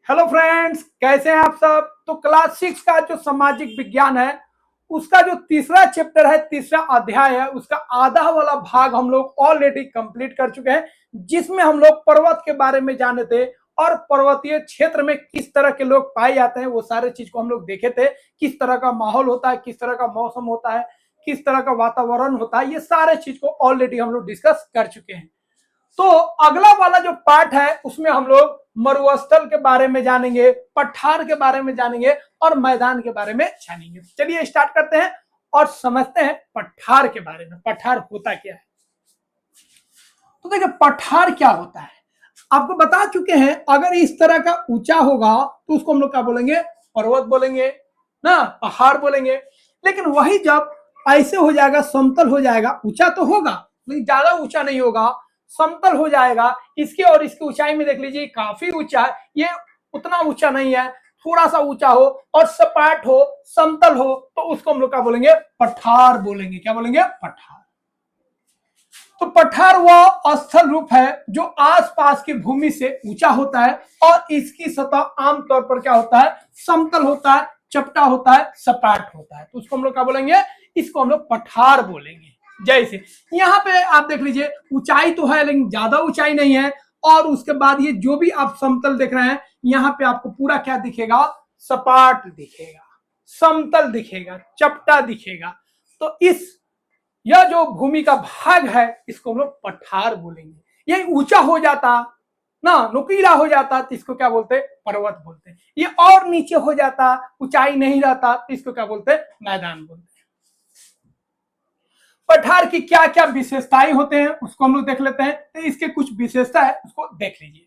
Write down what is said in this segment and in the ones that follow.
Hello friends, कैसे हैं आप सब। तो क्लास 6 का जो सामाजिक विज्ञान है उसका जो तीसरा चैप्टर है, तीसरा अध्याय है, उसका आधा वाला भाग हम लोग ऑलरेडी कंप्लीट कर चुके हैं, जिसमें हम लोग पर्वत के बारे में जाने थे और पर्वतीय क्षेत्र में किस तरह के लोग पाए जाते हैं वो सारे चीज को हम लोग देखे थे। किस तरह का माहौल होता है, किस तरह का मौसम होता है, किस तरह का वातावरण होता है, ये सारे चीज को ऑलरेडी हम लोग डिस्कस कर चुके हैं। तो अगला वाला जो पार्ट है उसमें हम लोग मरुस्थल के बारे में जानेंगे, पठार के बारे में जानेंगे और मैदान के बारे में जानेंगे। चलिए स्टार्ट करते हैं और समझते हैं पठार के बारे में। पठार होता क्या है? तो देखिए, पठार क्या होता है आपको बता चुके हैं। अगर इस तरह का ऊंचा होगा तो उसको हम लोग क्या बोलेंगे? पर्वत बोलेंगे ना, पहाड़ बोलेंगे। लेकिन वही जब ऐसे हो जाएगा, समतल हो जाएगा, ऊंचा तो होगा लेकिन ज्यादा ऊंचा नहीं होगा, समतल हो जाएगा। इसकी और इसकी ऊंचाई में देख लीजिए काफी ऊंचा है, ये उतना ऊंचा नहीं है, थोड़ा सा ऊंचा हो और सपाट हो, समतल हो, तो उसको हम लोग क्या बोलेंगे? पठार बोलेंगे। क्या बोलेंगे? पठार। तो पठार वह स्थल रूप है जो आसपास की भूमि से ऊंचा होता है और इसकी सतह आमतौर पर क्या होता है? समतल होता है, चपटा होता है, सपाट होता है। तो उसको हम लोग क्या बोलेंगे? इसको हम लोग पठार बोलेंगे। जैसे यहाँ पे आप देख लीजिए, ऊंचाई तो है लेकिन ज्यादा ऊंचाई नहीं है, और उसके बाद ये जो भी आप समतल देख रहे हैं यहाँ पे आपको पूरा क्या दिखेगा? सपाट दिखेगा, समतल दिखेगा, चपटा दिखेगा। तो इस यह जो भूमि का भाग है इसको हम लोग पठार बोलेंगे। ये ऊंचा हो जाता ना, नुकीला हो जाता तो इसको क्या बोलते? पर्वत बोलते। ये और नीचे हो जाता, ऊंचाई नहीं रहता, तो इसको क्या बोलते? मैदान बोलते। पठार की क्या क्या विशेषताएं होते हैं उसको हम लोग देख लेते हैं। तो इसके कुछ विशेषता है उसको देख लीजिए।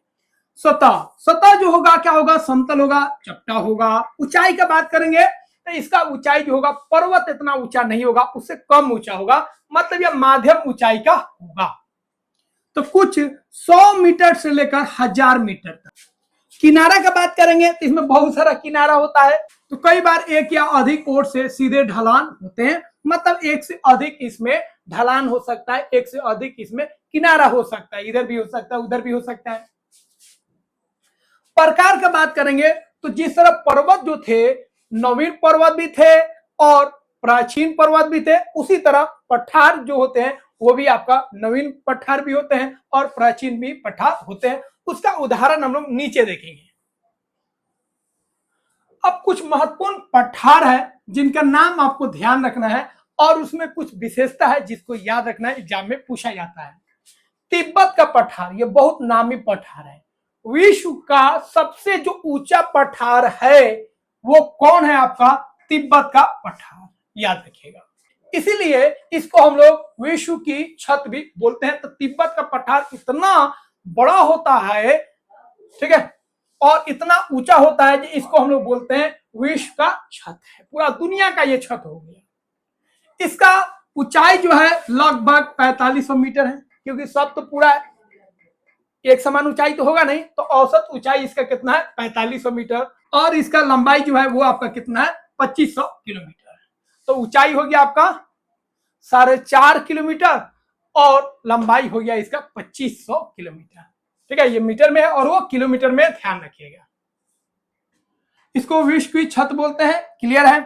सतह, सतह जो होगा क्या होगा? समतल होगा, चपटा होगा। ऊंचाई का बात करेंगे तो इसका ऊंचाई जो होगा, पर्वत इतना ऊंचा नहीं होगा, उससे कम ऊंचा होगा, मतलब यह माध्यम ऊंचाई का होगा। तो कुछ 100 मीटर से लेकर 1000 मीटर तक। किनारा का बात करेंगे तो इसमें बहुत सारा किनारा होता है। तो कई बार एक या अधिक ओर से सीधे ढलान होते हैं, मतलब एक से अधिक इसमें ढलान हो सकता है, एक से अधिक इसमें किनारा हो सकता है, इधर भी हो सकता है, उधर भी हो सकता है। प्रकार का बात करेंगे तो जिस तरह पर्वत जो थे, नवीन पर्वत भी थे और प्राचीन पर्वत भी थे, उसी तरह पठार जो होते हैं वो भी आपका नवीन पठार भी होते हैं और प्राचीन भी पठार होते हैं। उसका उदाहरण हम लोग नीचे देखेंगे। अब कुछ महत्वपूर्ण पठार है जिनका नाम आपको ध्यान रखना है और उसमें कुछ विशेषता है जिसको याद रखना है, एग्जाम में पूछा जाता है। तिब्बत का पठार, ये बहुत नामी पठार है। विश्व का सबसे जो ऊंचा पठार है वो कौन है? आपका तिब्बत का पठार, याद रखिएगा। इसीलिए इसको हम लोग विश्व की छत भी बोलते हैं। तो तिब्बत का पठार इतना बड़ा होता है, ठीक है, और इतना ऊंचा होता है कि इसको हम लोग बोलते हैं विश्व का छत है, पूरा दुनिया का ये छत हो गया। इसका ऊंचाई जो है लगभग 4500 मीटर है, क्योंकि सब तो पूरा एक समान ऊंचाई तो होगा नहीं, तो औसत ऊंचाई इसका कितना है? 4500 मीटर। और इसका लंबाई जो है वो आपका कितना है? 2500 किलोमीटर। तो ऊंचाई हो गया आपका 4.5 किलोमीटर और लंबाई हो गया इसका 2500 किलोमीटर। ठीक है, ये मीटर में है और वो किलोमीटर में, ध्यान रखिएगा। इसको विश्व की छत बोलते हैं। क्लियर है?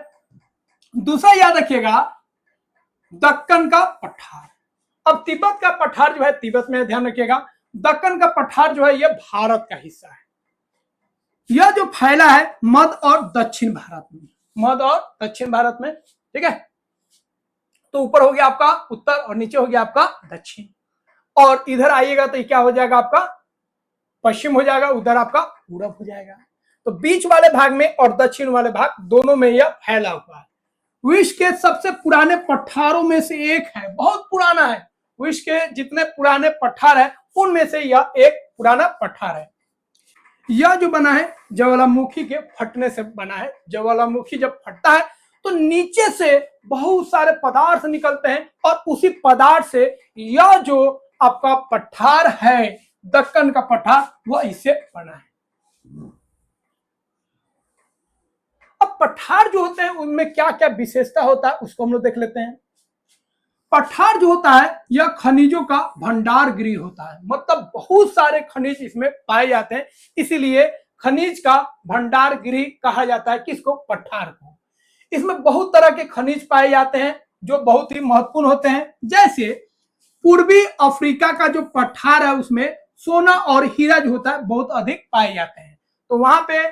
दूसरा याद रखिएगा, दक्कन का पठार। अब तिब्बत का पठार जो है तिब्बत में, ध्यान रखिएगा। दक्कन का पठार जो है यह भारत का हिस्सा है। यह जो फैला है मध्य और दक्षिण भारत में, मध्य और दक्षिण भारत में, ठीक है। तो ऊपर हो गया आपका उत्तर और नीचे हो गया आपका दक्षिण, और इधर आइएगा तो क्या हो जाएगा? आपका पश्चिम हो जाएगा, उधर आपका पूरब हो जाएगा। तो बीच वाले भाग में और दक्षिण वाले भाग दोनों में यह फैला हुआ है। विश्व के सबसे पुराने पठारों में से एक है, बहुत पुराना है। विश्व के जितने पुराने पठार है उनमें से यह एक पुराना पठार है। यह जो बना है ज्वालामुखी के फटने से बना है। ज्वालामुखी जब फटता है तो नीचे से बहुत सारे पदार्थ निकलते हैं और उसी पदार्थ से यह जो आपका पठार है, दक्कन का पठार, वह इससे बना है। अब पठार जो होते हैं उनमें क्या क्या विशेषता होता है उसको हम लोग देख लेते हैं। पठार जो होता है यह खनिजों का भंडार गृह होता है, मतलब बहुत सारे खनिज इसमें पाए जाते हैं, इसीलिए खनिज का भंडार गृह कहा जाता है किसको? पठार को। इसमें बहुत तरह के खनिज पाए जाते हैं जो बहुत ही महत्वपूर्ण होते हैं। जैसे पूर्वी अफ्रीका का जो पठार है उसमें सोना और हीरा जो होता है बहुत अधिक पाए जाते हैं। तो वहां पे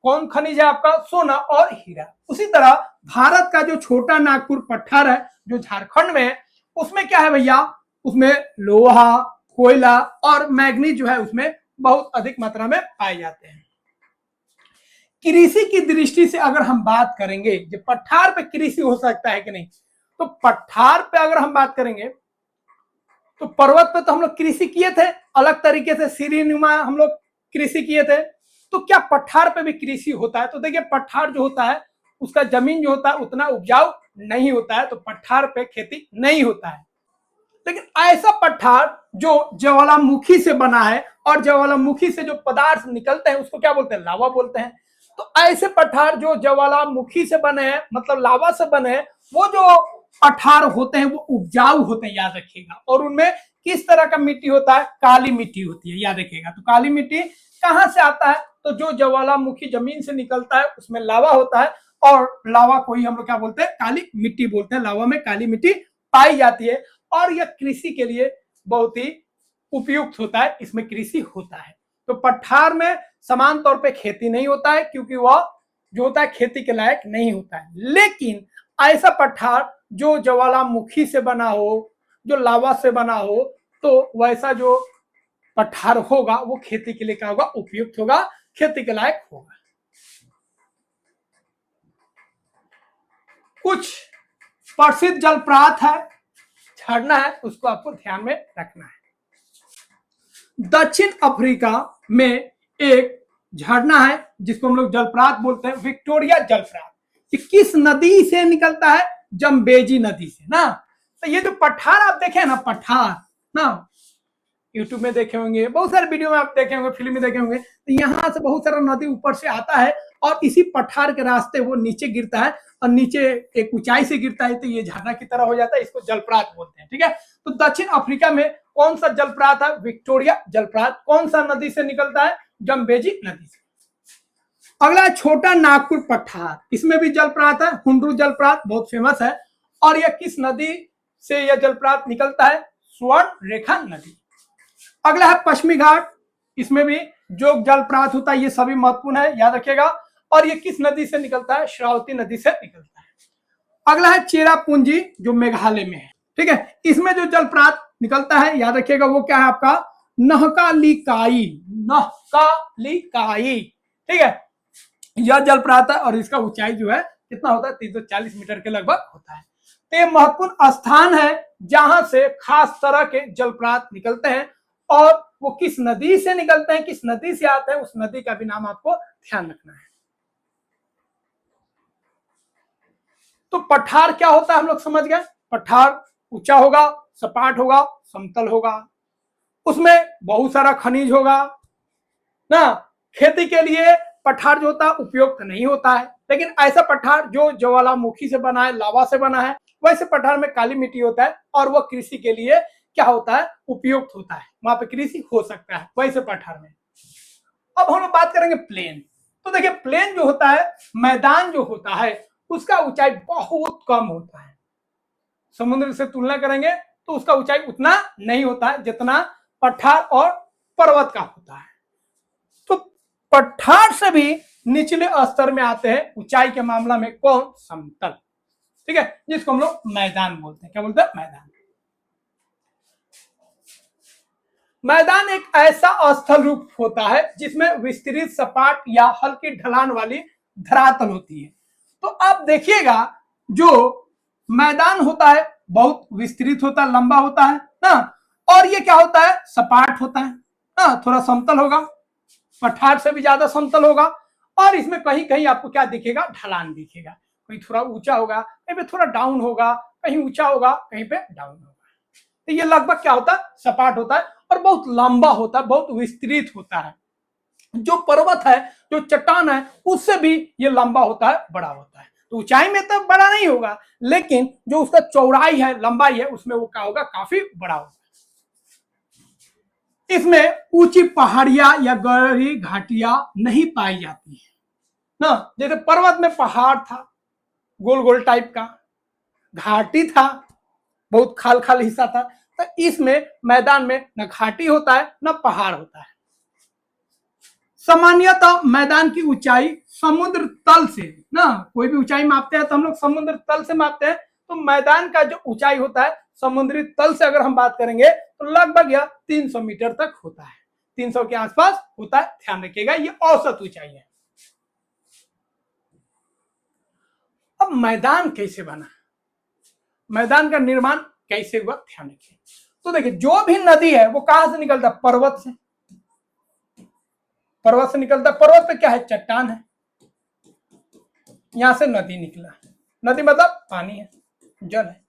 कौन खनिज है आपका? सोना और हीरा। उसी तरह भारत का जो छोटा नागपुर पठार है जो झारखंड में है, उसमें क्या है भैया? उसमें लोहा, कोयला और मैग्नीज जो है उसमें बहुत अधिक मात्रा में पाए जाते हैं। कृषि की दृष्टि से अगर हम बात करेंगे कि पठार पे कृषि हो सकता है कि नहीं, तो पठार पे अगर हम बात करेंगे तो पर्वत पे तो हम लोग कृषि किए थे, अलग तरीके से सीढ़ीनुमा हम लोग कृषि किए थे। तो क्या पठार पे भी कृषि होता है? तो देखिए पठार जो होता है उसका जमीन जो होता है उतना उपजाऊ नहीं होता है, तो पठार पे खेती नहीं होता है। लेकिन ऐसा पठार जो ज्वालामुखी से बना है और ज्वालामुखी से जो पदार्थ निकलते हैं उसको क्या बोलते हैं? लावा बोलते हैं। तो ऐसे पठार जो ज्वालामुखी से बने हैं, मतलब लावा से बने हैं, वो जो पठार होते हैं वो उपजाऊ होते हैं, याद रखिएगा। और उनमें किस तरह का मिट्टी होता है? काली मिट्टी होती है, याद रखिएगा। तो काली मिट्टी कहां से आता है? तो जो ज्वालामुखी जमीन से निकलता है उसमें लावा होता है, और लावा को ही हम लोग क्या बोलते हैं? काली मिट्टी बोलते हैं। लावा में काली मिट्टी पाई जाती है और यह कृषि के लिए बहुत ही उपयुक्त होता है, इसमें कृषि होता है। तो पठार में समान तौर पे खेती नहीं होता है क्योंकि वह जो होता है खेती के लायक नहीं होता है। लेकिन ऐसा पठार जो ज्वालामुखी से बना हो, जो लावा से बना हो, तो वैसा जो पठार होगा वो खेती के लिए क्या होगा? उपयुक्त होगा, खेती के लायक होगा। कुछ प्रसिद्ध जलप्रात है, झरना है, उसको आपको ध्यान में रखना है। दक्षिण अफ्रीका में एक झरना है जिसको हम लोग जलप्रात बोलते हैं, विक्टोरिया जलप्रात। ये किस नदी से निकलता है? जम्बेजी नदी से ना। तो ये जो पठार आप देखे ना, पठार ना यूट्यूब में देखे होंगे, बहुत सारे वीडियो में आप देखे होंगे, फिल्म में देखे होंगे। तो यहाँ से बहुत सारा नदी ऊपर से आता है और इसी पठार के रास्ते वो नीचे गिरता है और नीचे एक ऊंचाई से गिरता है, तो ये झरना की तरह हो जाता है, इसको जलप्रात बोलते हैं। ठीक है। तो दक्षिण अफ्रीका में कौन सा जलप्रात है? विक्टोरिया जलप्रात। कौन सा नदी से निकलता है? जम्बेजी नदी से। अगला है छोटा नागपुर पठार, इसमें भी जलप्रात है, हुंड्रू जलप्रात बहुत फेमस है। और यह किस नदी से यह जलप्रात निकलता है? स्वर्ण रेखा नदी। अगला है पश्चिमी घाट, इसमें भी जो जलप्रात होता है ये सभी महत्वपूर्ण है, याद रखिएगा। और ये किस नदी से निकलता है? श्रावती नदी से निकलता है। अगला है चेरापूंजी जो मेघालय में है। ठीक है। इसमें जो जलप्रात निकलता है याद रखिएगा वो क्या है आपका? नहकालिकाई। नहकालिकाई। ठीक है। यह जलप्रात है और इसका ऊंचाई जो है कितना होता है? 340 मीटर के लगभग होता है। तो ये महत्वपूर्ण स्थान है जहां से खास तरह के जलप्रात निकलते हैं। और वो किस नदी से निकलते हैं, किस नदी से आते हैं, उस नदी का भी नाम आपको ध्यान रखना है। तो पठार क्या होता है हम लोग समझ गए। पठार ऊंचा होगा, सपाट होगा, समतल होगा, उसमें बहुत सारा खनिज होगा ना। खेती के लिए पठार जो होता है उपयुक्त नहीं होता है। लेकिन ऐसा पठार जो ज्वालामुखी से बना है, लावा से बना है, वैसे पठार में काली मिट्टी होता है और वह कृषि के लिए क्या होता है? उपयुक्त होता है, वहां पे कृषि हो सकता है वैसे पठार में। अब हम लोग बात करेंगे प्लेन। तो देखिए प्लेन जो होता है, मैदान जो होता है, उसका ऊंचाई बहुत कम होता है। समुद्र से तुलना करेंगे तो उसका ऊंचाई उतना नहीं होता है जितना पठार और पर्वत का होता है। तो पठार से भी निचले स्तर में आते हैं ऊंचाई के मामला में कौन? समतल। ठीक है, जिसको हम लोग मैदान बोलते हैं। क्या बोलते हैं? मैदान। मैदान एक ऐसा स्थल रूप होता है जिसमें विस्तृत सपाट या हल्की ढलान वाली धरातल होती है। तो आप देखिएगा जो मैदान होता है बहुत विस्तृत होता है, लंबा होता है ना। और ये क्या होता है? सपाट होता है ना, थोड़ा समतल होगा, पठार से भी ज्यादा समतल होगा। और इसमें कहीं कहीं आपको क्या दिखेगा? ढलान दिखेगा। कहीं थोड़ा ऊंचा होगा, कहीं पे थोड़ा डाउन होगा, कहीं ऊंचा होगा, कहीं पे डाउन होगा। तो ये लगभग क्या होता है? सपाट होता है और बहुत लंबा होता है, बहुत विस्तृत होता है। जो पर्वत है, जो चट्टान है, उससे भी ये लंबा होता है, बड़ा होता है। तो ऊंचाई में तो बड़ा नहीं होगा, लेकिन जो उसका चौड़ाई है, लंबाई है, उसमें वो क्या होगा? काफी बड़ा होगा। इसमें ऊंची पहाड़ियां या गहरी घाटियां नहीं पाई जाती है ना। जैसे पर्वत में पहाड़ था, गोल गोल टाइप का, घाटी था, बहुत खाल खाल हिस्सा था। तो इसमें मैदान में न घाटी होता है न पहाड़ होता है। सामान्यतः मैदान की ऊंचाई समुद्र तल से, ना कोई भी ऊंचाई मापते हैं तो हम लोग समुद्र तल से मापते हैं। तो मैदान का जो ऊंचाई होता है समुद्री तल से अगर हम बात करेंगे तो लगभग यह 300 मीटर तक होता है, 300 के आसपास होता है। ध्यान रखिएगा, ये औसत ऊंचाई है। अब मैदान कैसे बना, मैदान का निर्माण कैसे हुआ, ध्यान रखिए। तो देखिए, जो भी नदी है वो कहां से निकलता है, पर्वत से, पर्वत से निकलता है। पर्वत पे क्या है, चट्टान है, यहां से नदी निकला। नदी मतलब पानी है, जल है।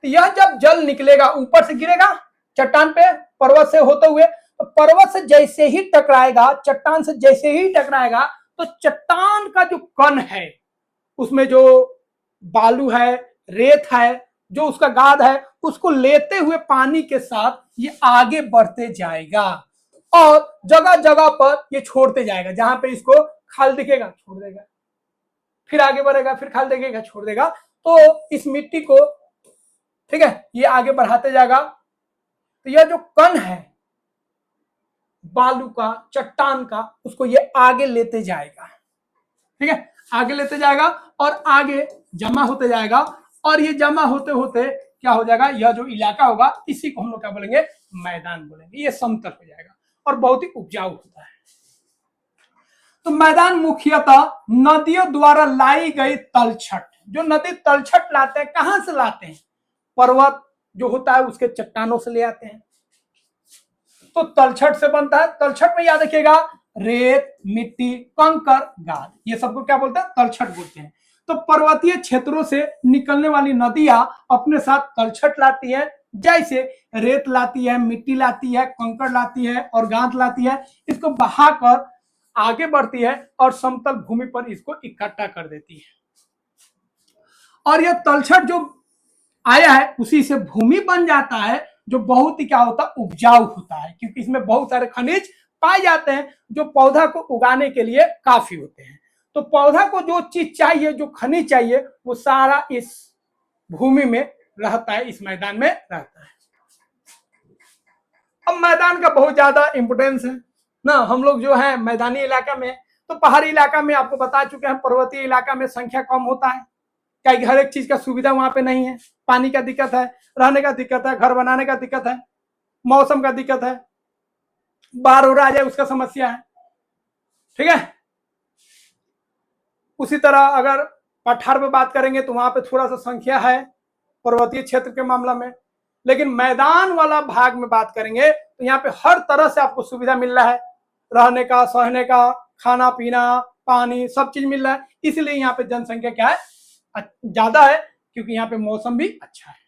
तो यह जब जल निकलेगा ऊपर से गिरेगा चट्टान पे, पर्वत से होते हुए, तो पर्वत से जैसे ही टकराएगा, चट्टान से जैसे ही टकराएगा, तो चट्टान का जो कण है उसमें जो बालू है, रेत है, जो उसका गाद है, उसको लेते हुए पानी के साथ ये आगे बढ़ते जाएगा और जगह जगह पर ये छोड़ते जाएगा। जहां पे इसको खाल दिखेगा छोड़ देगा, फिर आगे बढ़ेगा, फिर खाल दिखेगा छोड़ देगा। तो इस मिट्टी को, ठीक है, ये आगे बढ़ाते जाएगा। तो यह जो कण है बालू का, चट्टान का, उसको ये आगे लेते जाएगा, ठीक है, आगे लेते जाएगा और आगे जमा होते जाएगा। और ये जमा होते होते क्या हो जाएगा, यह जो इलाका होगा इसी को हम लोग क्या बोलेंगे, मैदान बोलेंगे। ये समतल हो जाएगा और बहुत ही उपजाऊ होता है। तो मैदान मुख्यतः नदियों द्वारा लाई गई तलछट, जो नदी तलछट लाते हैं, कहां से लाते हैं, पर्वत जो होता है उसके चट्टानों से ले आते हैं। तो तलछट से बनता है। तलछट में याद रखिएगा, रेत, मिट्टी, कंकर, गाद, ये सबको क्या बोलते हैं, तलछट बोलते हैं। तो पर्वतीय क्षेत्रों से निकलने वाली नदियां अपने साथ तलछट लाती है, जैसे रेत लाती है, मिट्टी लाती है, कंकड़ लाती है और गाद लाती है। इसको बहाकर आगे बढ़ती है और समतल भूमि पर इसको इकट्ठा कर देती है। और यह तलछट जो आया है उसी से भूमि बन जाता है, जो बहुत ही क्या होता है, उपजाऊ होता है, क्योंकि इसमें बहुत सारे खनिज पाए जाते हैं जो पौधा को उगाने के लिए काफी होते हैं। तो पौधा को जो चीज चाहिए, जो खनिज चाहिए, वो सारा इस भूमि में रहता है, इस मैदान में रहता है। अब मैदान का बहुत ज्यादा इंपोर्टेंस है ना। हम लोग जो है मैदानी इलाका में, तो पहाड़ी इलाका में आपको बता चुके हैं, पर्वतीय इलाका में संख्या कम होता है, क्या हर एक चीज का सुविधा वहां पे नहीं है। पानी का दिक्कत है, रहने का दिक्कत है, घर बनाने का दिक्कत है, मौसम का दिक्कत है, बाढ़ हो आ जाए उसका समस्या है, ठीक है। उसी तरह अगर पठार में बात करेंगे तो वहां पे थोड़ा सा संख्या है पर्वतीय क्षेत्र के मामला में। लेकिन मैदान वाला भाग में बात करेंगे तो यहाँ पे हर तरह से आपको सुविधा मिल रहा है, रहने का, सहने का, खाना पीना, पानी, सब चीज मिल रहा है। इसलिए यहाँ पे जनसंख्या क्या है, ज्यादा है, क्योंकि यहाँ पे मौसम भी अच्छा है।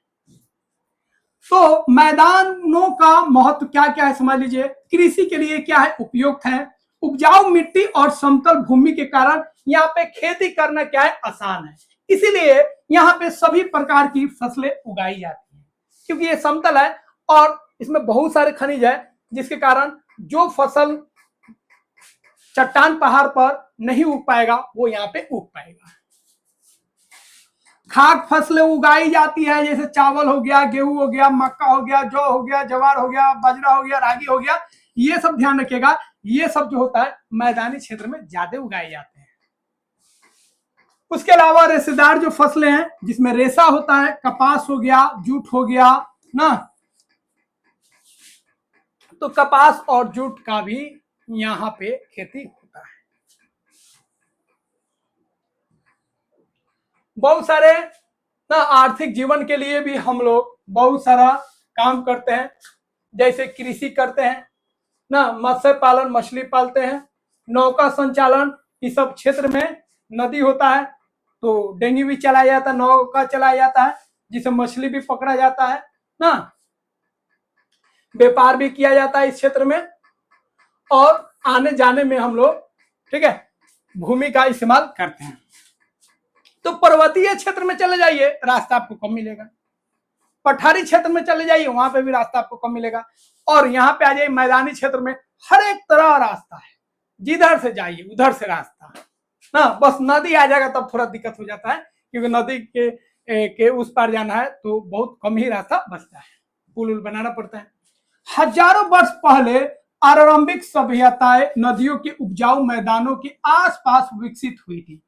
तो मैदानों का महत्व क्या क्या है समझ लीजिए। कृषि के लिए क्या है, उपयुक्त है। उपजाऊ मिट्टी और समतल भूमि के कारण यहाँ पे खेती करना क्या है, आसान है। इसीलिए यहाँ पे सभी प्रकार की फसलें उगाई जाती हैं, क्योंकि ये समतल है और इसमें बहुत सारे खनिज है, जिसके कारण जो फसल चट्टान पहाड़ पर नहीं उग पाएगा वो यहाँ पे उग पाएगा। खाद्य फसलें उगाई जाती है, जैसे चावल हो गया, गेहूं हो गया, मक्का हो गया, जौ हो गया, जवार हो गया, बाजरा हो गया, रागी हो गया। ये सब ध्यान रखिएगा, ये सब जो होता है मैदानी क्षेत्र में ज्यादा उगाए जाते हैं। उसके अलावा रेशेदार जो फसलें हैं, जिसमें रेशा होता है, कपास हो गया, जूट हो गया ना, तो कपास और जूट का भी यहाँ पे खेती होता है। बहुत सारे ना आर्थिक जीवन के लिए भी हम लोग बहुत सारा काम करते हैं, जैसे कृषि करते हैं ना, मत्स्य पालन, मछली पालते हैं, नौका संचालन, इस सब क्षेत्र में नदी होता है तो डेंगी भी चलाया जाता है, नौका चलाया जाता है, जिससे मछली भी पकड़ा जाता है ना, व्यापार भी किया जाता है इस क्षेत्र में, और आने जाने में हम लोग, ठीक है, भूमि का इस्तेमाल करते हैं। तो पर्वतीय क्षेत्र में चले जाइए, रास्ता आपको कम मिलेगा। पठारी क्षेत्र में चले जाइए, वहां पे भी रास्ता आपको कम मिलेगा। और यहाँ पे आ जाइए मैदानी क्षेत्र में हर एक तरह रास्ता है, जिधर से जाइए उधर से रास्ता है ना। बस नदी आ जाएगा तब थोड़ा दिक्कत हो जाता है, क्योंकि नदी के उस पार जाना है तो बहुत कम ही रास्ता बचता है, पुल उल बनाना पड़ता है। हजारों वर्ष पहले आरंभिक सभ्यताएं नदियों के उपजाऊ मैदानों के आसपास विकसित हुई थी।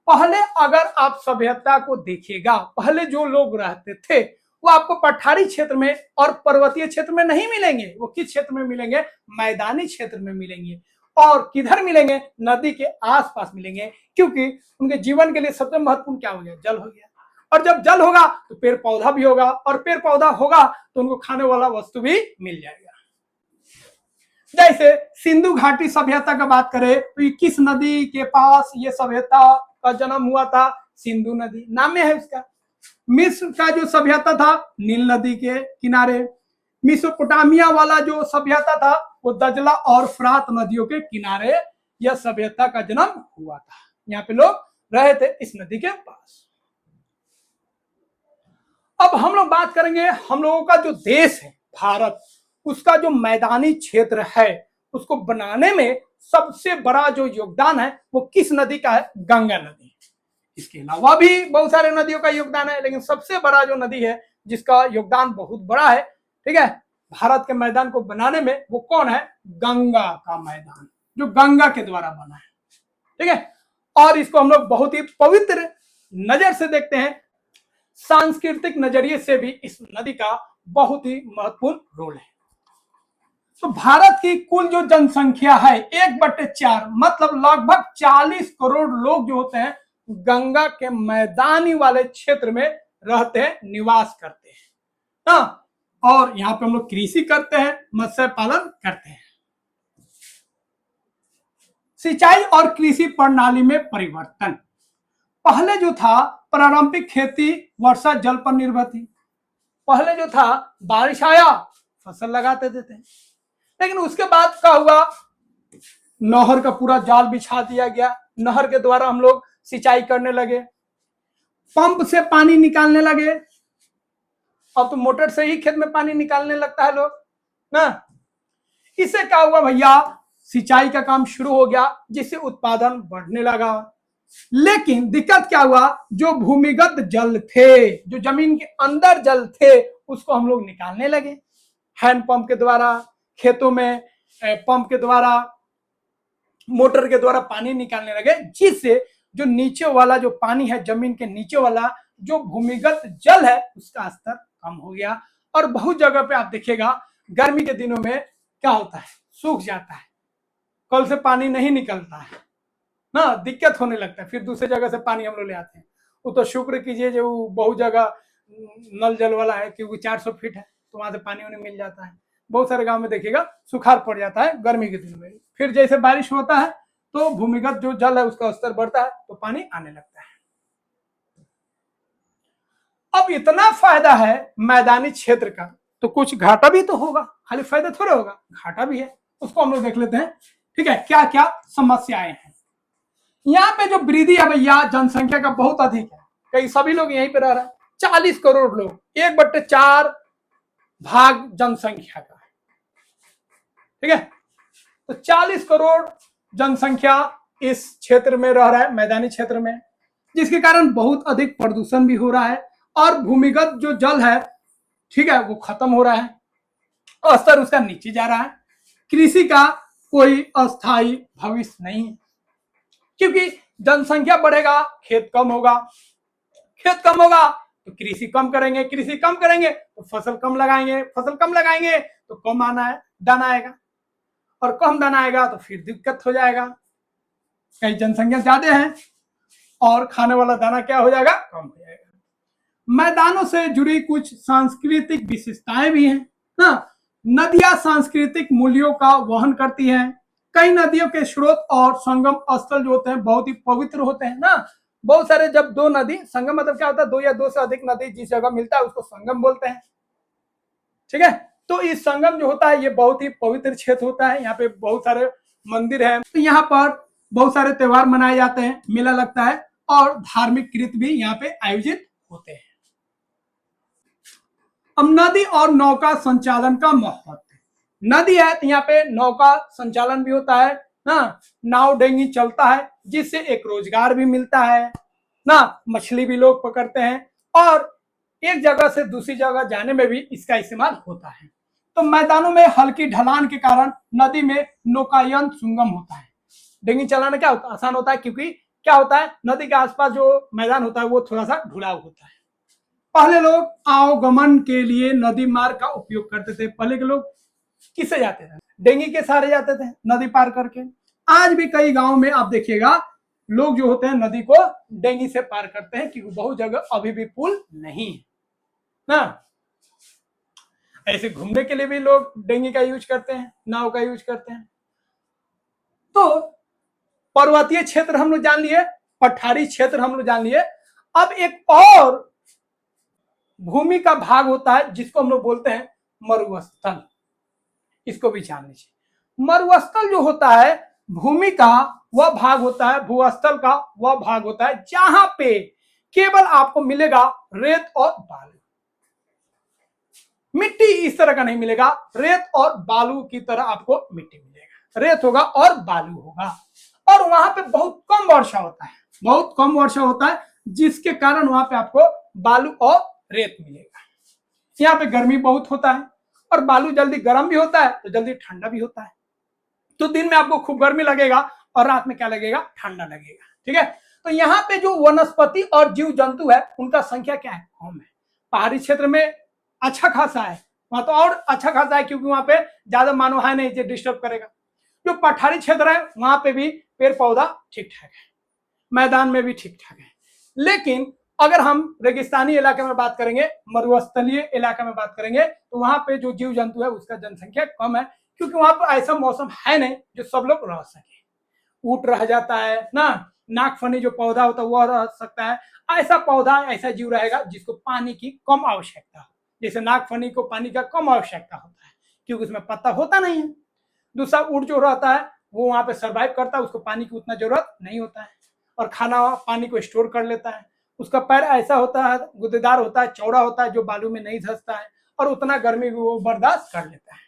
पहले अगर आप सभ्यता को देखिएगा, पहले जो लोग रहते थे वो आपको पठारी क्षेत्र में और पर्वतीय क्षेत्र में नहीं मिलेंगे। वो किस क्षेत्र में मिलेंगे? मैदानी क्षेत्र में मिलेंगे। और किधर मिलेंगे? नदी के आसपास मिलेंगे, क्योंकि उनके जीवन के लिए सबसे महत्वपूर्ण क्या हो गया? जल हो गया। और जब जल होगा तो पेड़ पौधा भी होगा, और पेड़ पौधा होगा तो उनको खाने वाला वस्तु भी मिल जाएगा। जैसे सिंधु घाटी सभ्यता का बात करें तो किस नदी के पास ये सभ्यता का जन्म हुआ था? सिंधु नदी नाम में है उसका। मिस्र का जो सभ्यता था नील नदी के किनारे। मेसोपोटामिया वाला जो सभ्यता था वो दजला और फ्रात नदियों के किनारे यह सभ्यता का जन्म हुआ था। यहाँ पे लोग रहे थे इस नदी के पास। अब हम लोग बात करेंगे हम लोगों का जो देश है भारत, उसका जो मैदानी क्षेत्र है उसको बनाने में सबसे बड़ा जो योगदान है वो किस नदी का है? गंगा नदी। इसके अलावा भी बहुत सारे नदियों का योगदान है, लेकिन सबसे बड़ा जो नदी है जिसका योगदान बहुत बड़ा है, ठीक है, भारत के मैदान को बनाने में, वो कौन है? गंगा का मैदान, जो गंगा के द्वारा बना है, ठीक है। और इसको हम लोग बहुत ही पवित्र नजर से देखते हैं, सांस्कृतिक नजरिए से भी इस नदी का बहुत ही महत्वपूर्ण रोल है। तो भारत की कुल जो जनसंख्या है 1/4, मतलब लगभग 40 करोड़ लोग जो होते हैं गंगा के मैदानी वाले क्षेत्र में रहते हैं, निवास करते हैं ना। और यहाँ पे हम लोग कृषि करते हैं, मत्स्य पालन करते हैं। सिंचाई और कृषि प्रणाली में परिवर्तन। पहले जो था प्रारंभिक खेती वर्षा जल पर निर्भर थी। पहले जो था बारिश आया फसल लगाते थे, लेकिन उसके बाद क्या हुआ? नहर का पूरा जाल बिछा दिया गया, नहर के द्वारा हम लोग सिंचाई करने लगे, पंप से पानी निकालने लगे। अब तो मोटर से ही खेत में पानी निकालने लगता है लोग ना। इससे क्या हुआ भैया? सिंचाई का काम शुरू हो गया, जिससे उत्पादन बढ़ने लगा। लेकिन दिक्कत क्या हुआ? जो भूमिगत जल थे, जो जमीन के अंदर जल थे, उसको हम लोग निकालने लगे हैंड पंप के द्वारा, खेतों में पंप के द्वारा, मोटर के द्वारा पानी निकालने लगे, जिससे जो नीचे वाला जो पानी है, जमीन के नीचे वाला जो भूमिगत जल है, उसका स्तर कम हो गया। और बहुत जगह पे आप देखिएगा गर्मी के दिनों में क्या होता है? सूख जाता है, कल से पानी नहीं निकलता है ना, दिक्कत होने लगता है। फिर दूसरे जगह से पानी हम लोग ले आते हैं। वो तो शुक्र कीजिए जो बहुत जगह नल जल वाला है, क्योंकि 400 फीट है तो वहां से पानी उन्हें मिल जाता है। बहुत सारे गांव में देखिएगा सुखाड़ पड़ जाता है गर्मी के दिनों में। फिर जैसे बारिश होता है तो भूमिगत जो जल है उसका स्तर बढ़ता है तो पानी आने लगता है। अब इतना फायदा है मैदानी क्षेत्र का, तो कुछ घाटा भी तो होगा, खाली फायदा थोड़ा होगा, घाटा भी है। उसको हम लोग देख लेते हैं, ठीक है, क्या क्या समस्याएं हैं। यहाँ पे जो वृद्धि है भैया, जनसंख्या का बहुत अधिक है, कई सभी लोग यहीं पे रह रहे हैं। 40 करोड़ लोग, 1/4 भाग जनसंख्या का है, ठीक है। तो 40 करोड़ जनसंख्या इस क्षेत्र में रह रहा है, मैदानी क्षेत्र में, जिसके कारण बहुत अधिक प्रदूषण भी हो रहा है और भूमिगत जो जल है, ठीक है, वो खत्म हो रहा है, स्तर उसका नीचे जा रहा है। कृषि का कोई अस्थायी भविष्य नहीं है, क्योंकि जनसंख्या बढ़ेगा, खेत कम होगा, खेत कम होगा तो कृषि कम करेंगे, कृषि कम करेंगे तो फसल कम लगाएंगे, फसल कम लगाएंगे तो कम दाना आएगा, और कम दाना आएगा तो फिर दिक्कत हो जाएगा। कहीं जनसंख्या ज्यादा है और खाने वाला दाना क्या हो जाएगा? कम हो जाएगा। मैदानों से जुड़ी कुछ सांस्कृतिक विशेषताएं भी हैं ना। नदियां सांस्कृतिक मूल्यों का वहन करती हैं। कई नदियों के स्रोत और संगम स्थल जो होते हैं बहुत ही पवित्र होते हैं ना। बहुत सारे जब दो नदी संगम, मतलब क्या होता है? दो या दो से अधिक नदी जिस जगह मिलता है उसको संगम बोलते हैं, ठीक है। तो इस संगम जो होता है ये बहुत ही पवित्र क्षेत्र होता है। यहाँ पे बहुत सारे मंदिर हैं, तो यहाँ पर बहुत सारे त्योहार मनाए जाते हैं, मेला लगता है और धार्मिक कृत्य भी यहाँ पे आयोजित होते हैं। अब नदी और नौका संचालन का महत्व। नदी है तो यहाँ पे नौका संचालन भी होता है ना, नाव डेंगी चलता है जिससे एक रोजगार भी मिलता है ना, मछली भी लोग पकड़ते हैं और एक जगह से दूसरी जगह जाने में भी इसका इस्तेमाल होता है। तो मैदानों में हल्की ढलान के कारण नदी में नौकायन सुगम होता है। डेंगी चलाना क्या होता है, आसान होता है, क्योंकि क्या होता है नदी के आसपास जो मैदान होता है वो थोड़ा सा ढुलाव होता है। पहले लोग आवागमन के लिए नदी मार्ग का उपयोग करते थे। पहले के लोग किससे जाते थे, डेंगी के सहारे जाते थे नदी पार करके। आज भी कई गांव में आप देखिएगा लोग जो होते हैं नदी को डेंगी से पार करते हैं, क्योंकि बहुत जगह अभी भी पुल नहीं है ना। ऐसे घूमने के लिए भी लोग डेंगी का यूज करते हैं, नाव का यूज करते हैं। तो पर्वतीय क्षेत्र हम लोग जान लिए, पठारी क्षेत्र हम लोग जान लिए। अब एक और भूमि का भाग होता है जिसको हम लोग बोलते हैं मरुस्थल, इसको भी जान लीजिए। मरुस्थल जो होता है भूमि का वह भाग होता है, भूस्थल का वह भाग होता है जहां पे केवल आपको मिलेगा रेत और बालू। मिट्टी इस तरह का नहीं मिलेगा, रेत और बालू की तरह आपको मिट्टी मिलेगा, रेत होगा और बालू होगा। और वहां पे बहुत कम वर्षा होता है, बहुत कम वर्षा होता है, जिसके कारण वहां पे आपको बालू और रेत मिलेगा। यहाँ पे गर्मी बहुत होता है और बालू जल्दी गर्म भी होता है तो जल्दी ठंडा भी होता है। तो दिन में आपको खूब गर्मी लगेगा और रात में क्या लगेगा, ठंडा लगेगा। ठीक है, तो यहाँ पे जो वनस्पति और जीव जंतु है उनका संख्या क्या है, कम है। पहाड़ी क्षेत्र में अच्छा खासा है, वहां तो और अच्छा खासा है क्योंकि वहां पे ज्यादा मानव है नहीं जो डिस्टर्ब करेगा। जो पठारी क्षेत्र है वहां पे भी पेड़ पौधा ठीक ठाक है, मैदान में भी ठीक ठाक है। लेकिन अगर हम रेगिस्तानी इलाके में बात करेंगे, मरुस्थलीय इलाके में बात करेंगे, तो वहां पे जो जीव जंतु है उसका जनसंख्या कम है, क्योंकि वहां पर ऐसा मौसम है नहीं जो सब लोग रह सके। ऊंट रह जाता है ना, नागफनी जो पौधा होता है वह रह सकता है। ऐसा पौधा ऐसा जीव रहेगा जिसको पानी की कम आवश्यकता हो, जैसे नागफनी को पानी का कम आवश्यकता होता है क्योंकि उसमें पत्ता होता नहीं है। दूसरा ऊंट जो रहता है वो वहां पे सर्वाइव करता है, उसको पानी की उतना जरूरत नहीं होता है और खाना पानी को स्टोर कर लेता है। उसका पैर ऐसा होता है, गुद्देदार होता है, चौड़ा होता है, जो बालू में नहीं धंसता है और उतना गर्मी भी वो बर्दाश्त कर लेता है।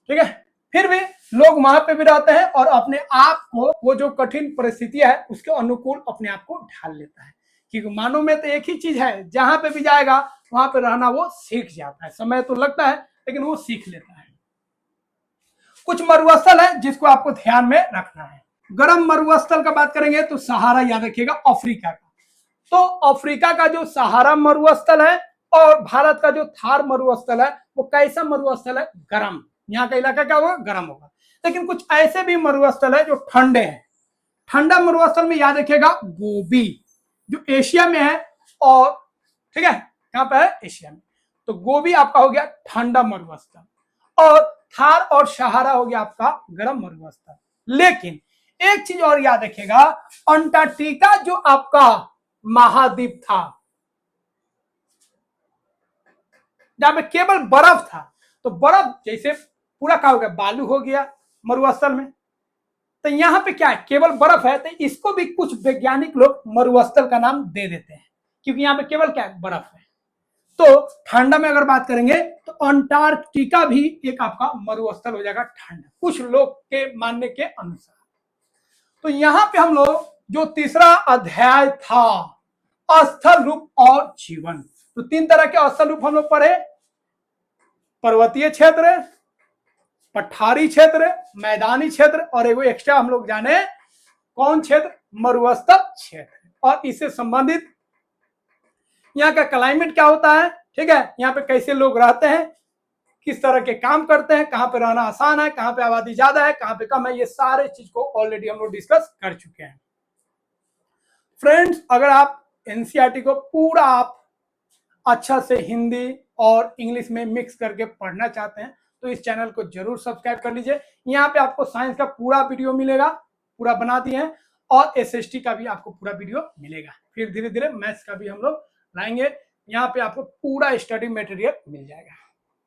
ठीक है, फिर भी लोग वहां पे भी रहते हैं और अपने आप को वो जो कठिन परिस्थितियां है उसके अनुकूल अपने आप को ढाल लेता है, क्योंकि मानव में तो एक ही चीज है, जहां पे भी जाएगा वहां पे रहना वो सीख जाता है। समय तो लगता है लेकिन वो सीख लेता है। कुछ मरुस्थल है जिसको आपको ध्यान में रखना है। गर्म मरुस्थल का बात करेंगे तो सहारा याद रखिएगा, अफ्रीका का। तो अफ्रीका का जो सहारा मरुस्थल है और भारत का जो थार मरुस्थल है वो कैसा मरुस्थल है, गर्म। यहाँ का इलाका क्या होगा, गर्म होगा। लेकिन कुछ ऐसे भी मरुस्थल है जो ठंडे हैं। ठंडा मरुस्थल में याद रखिएगा गोबी, जो एशिया में है, और ठीक है यहाँ पे है एशिया में, तो गोबी आपका हो गया ठंडा मरुस्थल और थार और सहारा हो गया आपका गर्म मरुस्थल। लेकिन एक चीज और याद रखिएगा, अंटार्कटिका जो आपका महाद्वीप था जहां पे केवल बर्फ था, तो बर्फ जैसे पूरा क्या हो गया, बालू हो गया मरुस्थल में। तो यहाँ पे क्या है, केवल बर्फ है, तो इसको भी कुछ वैज्ञानिक लोग मरुस्थल का नाम दे देते हैं क्योंकि यहाँ पे केवल क्या है, बर्फ है। तो ठंडा में अगर बात करेंगे तो अंटार्कटिका भी एक आपका मरुस्थल हो जाएगा ठंडा, कुछ लोग के मानने के अनुसार। तो यहाँ पे हम लोग जो तीसरा अध्याय था स्थल रूप और जीवन, तो तीन तरह के स्थल रूप हम लोग पढ़े, पर्वतीय क्षेत्र, पठारी क्षेत्र, मैदानी क्षेत्र, और एगो एक्स्ट्रा हम लोग जाने कौन क्षेत्र, मरुस्थल क्षेत्र। और इससे संबंधित यहाँ का क्लाइमेट क्या होता है, ठीक है, यहाँ पे कैसे लोग रहते हैं, किस तरह के काम करते हैं, कहाँ पे रहना आसान है, कहाँ पे आबादी ज्यादा है, कहाँ पे कम है, ये सारे चीज को ऑलरेडी हम लोग डिस्कस कर चुके हैं। फ्रेंड्स, अगर आप एनसीईआरटी को पूरा आप अच्छा से हिंदी और इंग्लिश में मिक्स करके पढ़ना चाहते हैं तो इस चैनल को जरूर सब्सक्राइब कर लीजिए। यहाँ पे आपको साइंस का पूरा वीडियो मिलेगा, पूरा बना दिए हैं, और एसएसटी का भी आपको पूरा वीडियो मिलेगा। फिर धीरे धीरे मैथ्स का भी हम लोग लाएंगे, यहाँ पे आपको पूरा स्टडी मटेरियल मिल जाएगा।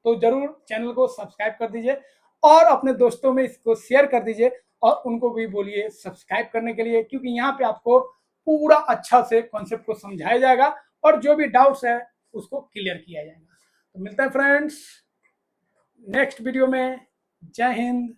तो जरूर चैनल को सब्सक्राइब कर दीजिए और अपने दोस्तों में इसको शेयर कर दीजिए और उनको भी बोलिए सब्सक्राइब करने के लिए, क्योंकि यहाँ पे आपको पूरा अच्छा से कॉन्सेप्ट को समझाया जाएगा और जो भी डाउट्स है उसको क्लियर किया जाएगा। तो मिलते हैं फ्रेंड्स नेक्स्ट वीडियो में। जय हिंद।